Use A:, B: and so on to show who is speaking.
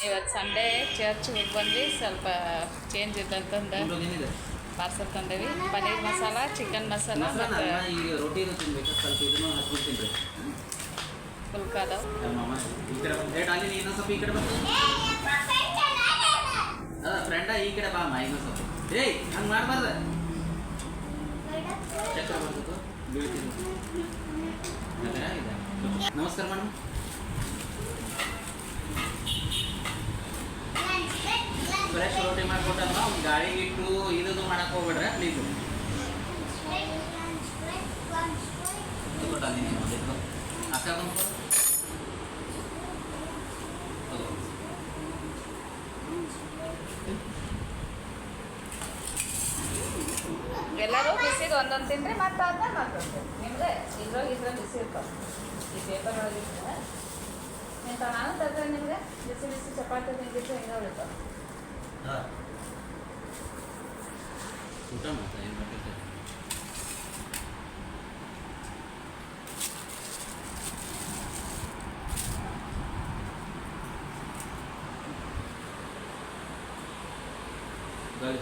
A: ಇವತ್ತು Sunday church ಹೋಗಿ ಬಂದ್ವಿ. ಸ್ವಲ್ಪ ಚೇಂಜ್ ಇದ್ದಂತಂದು ಪಾರ್ಸಲ್ ತಂದೇವಿ. ಪನ್ನೀರ್ ಮಸಾಲ, ಚಿಕನ್ ಮಸಾಲ ಮತ್ತು
B: ಈಗ ರೊಟ್ಟಿ ತಿನ್ಬೇಕು. ಸ್ವಲ್ಪ ಇದನ್ನು ಹಚ್ಕೊಂಡು ತಿನ್ರಿ.
A: ಫುಲ್ಕಾದ
B: ಈ ಕಡೆ ಅಲ್ಲಿ ಇನ್ನೊಂದು ಸ್ವಲ್ಪ ಈ ಕಡೆ ಬರ್ತೀನಿ. ಅದ ಫ್ರೆಂಡ ಈ ಕಡೆ ಬಾ ಅಮ್ಮ ಇನ್ನೊಂದು ಸ್ವಲ್ಪ. ಏಯ್ ಹಂಗೆ ಮಾಡಬಾರ್ದ. ಚಕ್ರ ಬರ್ತದೆ ಬೀಳ್ತೀನಿ. ನಮಸ್ಕಾರ ಮೇಡಮ್. ಫ್ರೆಶ್ ರೋಟಿ ಮಾಡಿಕೊಟ್ಟಮ್ಮ. ಒಂದು ಗಾಳಿಗೆ ಇಟ್ಟು ಇದು ಮಾಡಕ್ಕೆ ಹೋಗ್ಬೇಡ್ರೆ ಪ್ಲೀಸು. ಕೊಟ್ಟಿದ್ದೀನಿ ಅಕ್ಕ ಬಂದು
A: ಎಲ್ಲರೂ ಬಿಸಿದು ಒಂದೊಂದು ತಿಂದರೆ ಮತ್ತೆ ಅದನ್ನ ಮಾಡ್ಕೊಡ್ತೀವಿ. ನಿಮ್ಗೆ ಇದ್ರಲ್ಲಿ ಬಿಸಿ ಇರ್ತಾವೆ. ಈ ಪೇಪರ್ ಒಳಗಿರ್ತದೆ ಇಂಥ ನಾನು ತಂದ್ರೆ ನಿಮಗೆ ಬಿಸಿ ಬಿಸಿ ಚಪಾತಿ ತಿಂದಿದ್ದು ಹಿಂಗೆ ಉಳಿತಾವೆ.
B: ಊಟ ಮಾಡ್ತಾ ಏನು ಮಾಡ್ತಾರೆ. ಗಾಳಿ